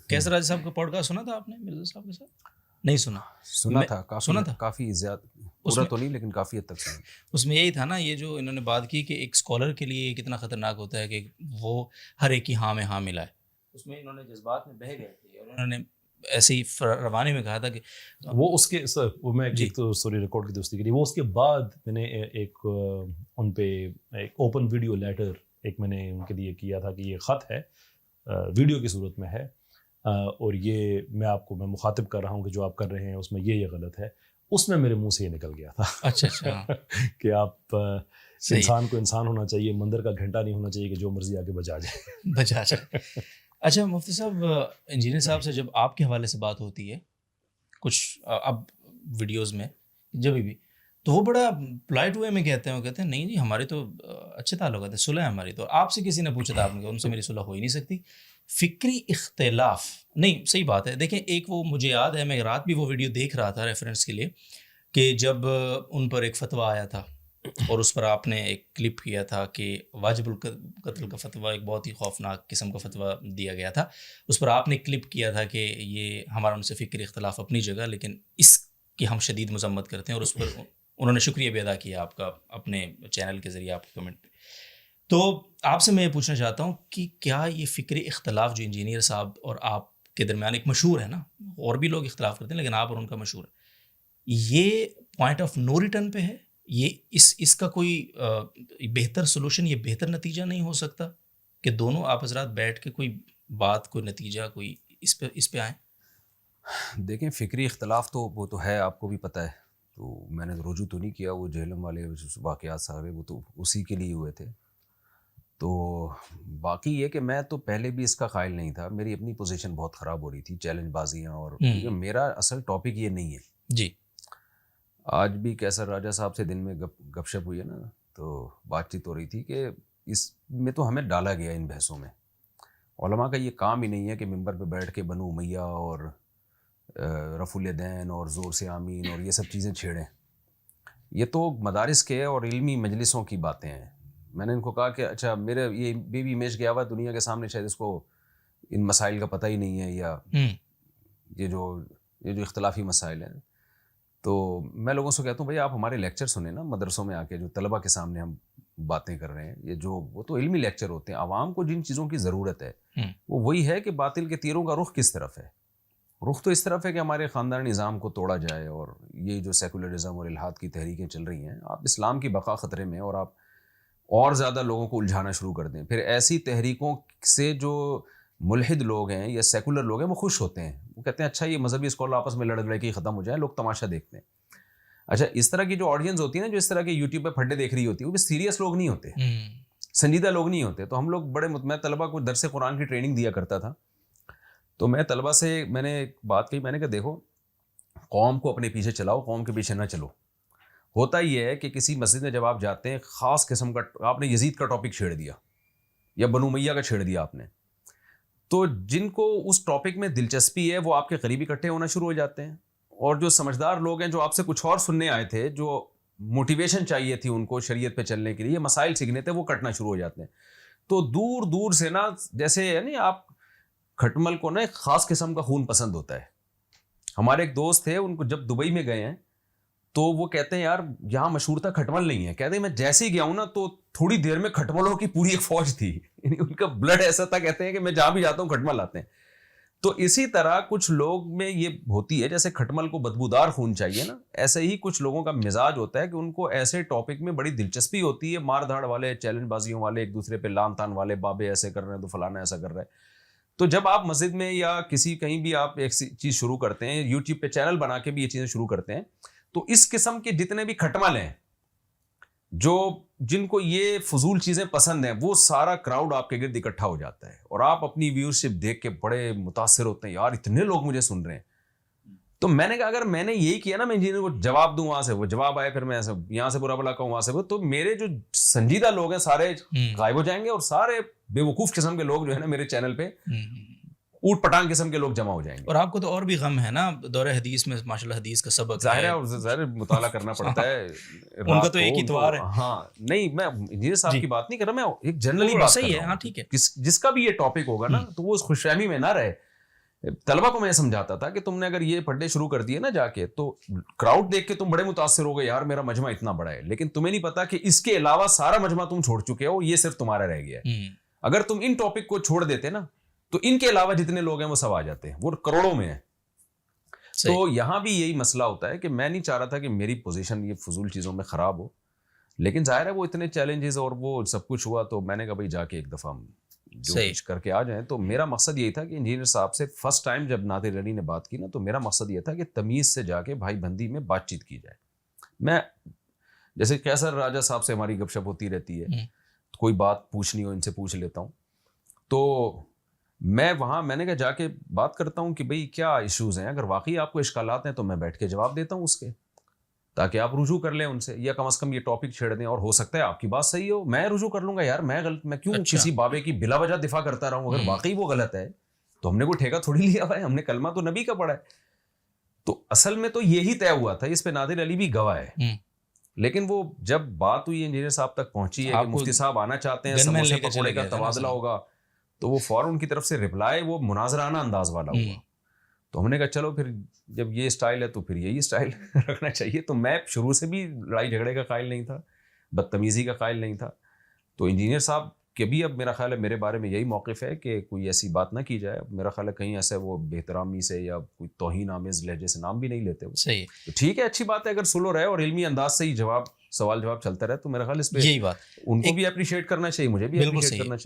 کیسر راج صاحب کا پوڈ کاسٹ سنا تھا آپ نے مرزا صاحب کے ساتھ؟ نہیں سنا؟ سنا تھا کافی زیادہ، پورا تو نہیں لیکن کافی حد تک سنا. اس میں یہی تھا نا، یہ جو انہوں نے بات کی کہ ایک اسکالر کے لیے کتنا خطرناک ہوتا ہے کہ وہ ہر ایک کی ہاں میں ہاں ملا ہے. اس میں انہوں نے جذبات میں بہہ گئے تھے اور انہوں نے ایسے ہی روانے میں کہا تھا کہ وہ اس کے سر وہ میں ایک تو سوری ریکارڈ کی دوستی کے لیے وہ اس کے بعد میں نے ایک ان پہ ایک اوپن ویڈیو لیٹر ایک میں نے ان کے لیے کیا تھا کہ یہ خط ہے، ویڈیو کی صورت میں ہے، اور یہ میں مخاطب کر رہا ہوں کہ جو آپ کر رہے ہیں اس میں یہ غلط ہے. اس میں میرے منہ سے یہ نکل گیا تھا اچھا کہ آپ انسان کو انسان ہونا چاہیے، مندر کا گھنٹہ نہیں ہونا چاہیے کہ جو مرضی آگے بجا جائے. اچھا مفتی صاحب، انجینئر صاحب سے جب آپ کے حوالے سے بات ہوتی ہے کچھ اب ویڈیوز میں جب بھی، تو وہ بڑا پولائٹ وے میں کہتے ہیں، وہ کہتے ہیں نہیں جی ہمارے تو اچھے تعلقات ہیں، صلح ہے ہماری. تو آپ سے کسی نے پوچھا تھا، آپ نے کہا ان سے میری صلح ہو ہی نہیں سکتی. فکری اختلاف نہیں، صحیح بات ہے. دیکھیں ایک وہ مجھے یاد ہے، میں رات بھی وہ ویڈیو دیکھ رہا تھا ریفرنس کے لیے، کہ جب ان پر ایک فتویٰ آیا تھا اور اس پر آپ نے ایک کلپ کیا تھا کہ واجب القتل کا فتویٰ، ایک بہت ہی خوفناک قسم کا فتویٰ دیا گیا تھا. اس پر آپ نے کلپ کیا تھا کہ یہ ہمارا ان سے فکری اختلاف اپنی جگہ، لیکن اس کی ہم شدید مذمت کرتے ہیں، اور اس پر انہوں نے شکریہ بھی ادا کیا آپ کا اپنے چینل کے ذریعے، آپ کے کمنٹ پہ. تو آپ سے میں یہ پوچھنا چاہتا ہوں کہ کیا یہ فکری اختلاف جو انجینئر صاحب اور آپ کے درمیان ایک مشہور ہے نا، اور بھی لوگ اختلاف کرتے ہیں لیکن آپ اور ان کا مشہور ہے، یہ پوائنٹ آف نو ریٹرن پہ ہے؟ یہ اس کا کوئی بہتر سولوشن، یہ بہتر نتیجہ نہیں ہو سکتا کہ دونوں آپ حضرات بیٹھ کے کوئی بات، کوئی نتیجہ، کوئی اس پہ آئیں؟ دیکھیں فکری اختلاف تو وہ تو ہے، آپ کو بھی پتہ ہے، تو میں نے رجوع تو نہیں کیا. وہ جہلم والے واقعات سارے وہ تو اسی کے لیے ہوئے تھے. تو باقی یہ کہ میں تو پہلے بھی اس کا قائل نہیں تھا، میری اپنی پوزیشن بہت خراب ہو رہی تھی، چیلنج بازیاں، اور کیونکہ میرا اصل ٹاپک یہ نہیں ہے. جی آج بھی کیسر راجہ صاحب سے دن میں گپ شپ ہوئی ہے نا، تو بات چیت ہو رہی تھی کہ اس میں تو ہمیں ڈالا گیا ان بحثوں میں. علماء کا یہ کام ہی نہیں ہے کہ ممبر پہ بیٹھ کے بنو امیہ اور رفع الیدین اور زور سے آمین اور یہ سب چیزیں چھیڑیں. یہ تو مدارس کے اور علمی مجلسوں کی باتیں ہیں. میں نے ان کو کہا کہ اچھا میرا یہ بیبی امیج گیا ہوا دنیا کے سامنے، شاید اس کو ان مسائل کا پتہ ہی نہیں ہے، یا یہ جو اختلافی مسائل ہیں. تو میں لوگوں سے کہتا ہوں بھائی آپ ہمارے لیکچر سنیں نا مدرسوں میں آ کے، جو طلبہ کے سامنے ہم باتیں کر رہے ہیں، یہ جو وہ تو علمی لیکچر ہوتے ہیں. عوام کو جن چیزوں کی ضرورت ہے وہ وہی ہے کہ باطل کے تیروں کا رخ کس طرف ہے. رخ تو اس طرف ہے کہ ہمارے خاندانی نظام کو توڑا جائے، اور یہ جو سیکولرزم اور الحاد کی تحریکیں چل رہی ہیں، آپ اسلام کی بقا خطرے میں، اور آپ اور زیادہ لوگوں کو الجھانا شروع کر دیں. پھر ایسی تحریکوں سے جو ملحد لوگ ہیں یا سیکولر لوگ ہیں وہ خوش ہوتے ہیں، وہ کہتے ہیں اچھا یہ مذہبی اسکالر آپس میں لڑ کے ختم ہو جائیں، لوگ تماشا دیکھتے ہیں. اچھا اس طرح کی جو آڈینس ہوتی ہے نا، جو اس طرح کے یوٹیوب پہ پھڈے دیکھ رہی ہوتی ہے، وہ بھی سیریس لوگ نہیں ہوتے، سنجیدہ لوگ نہیں ہوتے. تو ہم لوگ بڑے میں طلبہ کو درس قرآن کی ٹریننگ دیا کرتا تھا. تو میں طلبہ سے میں نے ایک بات کہی، میں نے کہا دیکھو قوم کو اپنے پیچھے چلاؤ، قوم کے پیچھے نہ چلو. ہوتا یہ ہے کہ کسی مسجد میں جب آپ جاتے ہیں، خاص قسم کا آپ نے یزید کا ٹاپک چھیڑ دیا یا بنو امیہ کا چھیڑ دیا آپ نے، تو جن کو اس ٹاپک میں دلچسپی ہے وہ آپ کے قریب اکٹھے ہونا شروع ہو جاتے ہیں، اور جو سمجھدار لوگ ہیں جو آپ سے کچھ اور سننے آئے تھے، جو موٹیویشن چاہیے تھی ان کو شریعت پہ چلنے کے لیے، مسائل سیکھنے تھے، وہ کٹنا شروع ہو جاتے ہیں. تو دور دور سے نا، جیسے یعنی آپ کھٹمل کو نا ایک خاص قسم کا خون پسند ہوتا ہے. ہمارے ایک دوست تھے، ان کو جب دبئی میں گئے ہیں تو وہ کہتے ہیں یار یہاں مشہور تھا کھٹمل نہیں ہے. کہتے ہیں میں جیسے ہی گیا ہوں نا تو تھوڑی دیر میں کھٹملوں کی پوری ایک فوج تھی، یعنی ان کا بلڈ ایسا تھا، کہتے ہیں کہ میں جہاں بھی جاتا ہوں کھٹمل آتے ہیں. تو اسی طرح کچھ لوگ میں یہ ہوتی ہے، جیسے کھٹمل کو بدبودار خون چاہیے نا، ایسے ہی کچھ لوگوں کا مزاج ہوتا ہے کہ ان کو ایسے ٹاپک میں بڑی دلچسپی ہوتی ہے، مار دھاڑ والے، چیلنج بازیوں والے، ایک دوسرے پہ لام تان والے، بابے ایسے کر رہے ہیں تو فلانا ایسا کر رہا ہے. تو جب آپ مسجد میں یا کسی کہیں بھی آپ ایک چیز شروع کرتے ہیں، یوٹیوب پہ چینل بنا کے بھی یہ چیزیں شروع کرتے ہیں، تو اس قسم کے جتنے بھی کھٹمل ہیں، جو جن کو یہ فضول چیزیں پسند ہیں، وہ سارا کراؤڈ آپ کے گرد اکٹھا ہو جاتا ہے، اور آپ اپنی ویورشپ دیکھ کے بڑے متاثر ہوتے ہیں، یار اتنے لوگ مجھے سن رہے ہیں. تو میں نے کہا اگر میں نے یہی کیا نا، میں انجینئر کو جواب دوں، وہاں سے وہ جواب آئے، پھر میں یہاں سے برا بلا کہوں، وہاں سے تو میرے جو سنجیدہ لوگ ہیں سارے غائب ہو جائیں گے، اور سارے بے وقوف قسم کے لوگ جو ہے نا میرے چینل پہ اوٹ پٹانگ قسم کے لوگ جمع ہو جائیں گے. اور آپ کو تو اور بھی غم ہے نا، دور حدیث میں ماشاءاللہ حدیث کا سبق ظاہر ہے، اور ظاہر مطالعہ کرنا پڑتا ہے. ان کا تو ایک ہی اتوار ہے. ہاں نہیں، میں انجینئر صاحب کی بات نہیں کر رہا، میں ایک جنرلی بات کر رہا ہوں. ہاں ٹھیک ہے، جس کا بھی یہ ٹاپک ہوگا نا تو وہ اس خوش فہمی میں نہ رہے طلبہ کو میں سمجھاتا تھا کہ تم نے اگر یہ پڑھنے شروع کر دیے نا جا کے تو کراؤڈ دیکھ کے تم بڑے متاثر ہو گئے، یار میرا مجمع اتنا بڑا ہے، لیکن تمہیں نہیں پتا کہ اس کے علاوہ سارا مجمع تم چھوڑ چکے ہو، یہ صرف تمہارا رہ گیا ہے. اگر تم ان ٹاپک کو چھوڑ دیتے نا تو ان کے علاوہ جتنے لوگ ہیں وہ سب آ جاتے ہیں، وہ کروڑوں میں ہیں. تو یہاں بھی یہی مسئلہ ہوتا ہے کہ میں نہیں چاہ رہا تھا کہ میری پوزیشن یہ فضول چیزوں میں خراب ہو، لیکن ظاہر ہے وہ اتنے چیلنجز اور وہ سب کچھ ہوا تو میں نے کہا بھائی جا کے ایک دفعہ جو کچھ کر کے آ جائیں. تو میرا مقصد یہی تھا کہ انجینئر صاحب سے فرسٹ ٹائم جب نادر علی نے بات کی نا تو میرا مقصد یہ تھا کہ تمیز سے جا کے بھائی بندی میں بات چیت کی جائے. میں جیسے کیسر راجہ صاحب سے ہماری گپ شپ ہوتی رہتی ہے، کوئی بات پوچھنی ہو ان سے پوچھ لیتا ہوں، تو میں وہاں میں نے کہا جا کے بات کرتا ہوں کہ بھئی کیا ایشوز ہیں، اگر واقعی آپ کو اشکالات ہیں تو میں بیٹھ کے جواب دیتا ہوں اس کے، تاکہ آپ رجوع کر لیں ان سے، یا کم از کم یہ ٹاپک چھیڑ دیں. اور ہو سکتا ہے آپ کی بات صحیح ہو، میں رجوع کر لوں گا، یار میں غلط، میں کیوں کسی بابے کی بلا وجہ دفاع کرتا رہا ہوں. اگر واقعی وہ غلط ہے تو ہم نے کوئی ٹھیکہ تھوڑی لیا ہوا ہے، ہم نے کلمہ تو نبی کا پڑھا ہے. تو اصل میں تو یہی طے ہوا تھا، اس پہ نادر علی بھی گواہ ہے. لیکن وہ جب بات ہوئی انجینئر صاحب تک پہنچی ہے کہ مفتی صاحب آنا چاہتے ہیں، سموسے پکوڑے کا تبادلہ ہوگا، تو وہ فوراً ان کی طرف سے رپلائی وہ مناظرانہ انداز والا ہوا. تو ہم نے کہا چلو پھر جب یہ اسٹائل ہے تو پھر یہی اسٹائل رکھنا چاہیے. تو میں شروع سے بھی لڑائی جھگڑے کا قائل نہیں تھا، بدتمیزی کا قائل نہیں تھا. تو انجینئر صاحب کے بھی اب میرا خیال ہے میرے بارے میں یہی موقف ہے کہ کوئی ایسی بات نہ کی جائے. میرا خیال ہے کہیں ایسے وہ بہترامی سے یا کوئی توہین آمیز لہجے سے نام بھی نہیں لیتے. صحیح، تو ٹھیک ہے، اچھی بات ہے اگر سلو رہے اور علمی انداز سے ہی سوال جواب چلتا رہے تو میرا خیال اس پہ یہی بات ان کو بھی اپریشیٹ کرنا چاہیے، مجھے بھی اپریشیٹ کرنا چاہیے.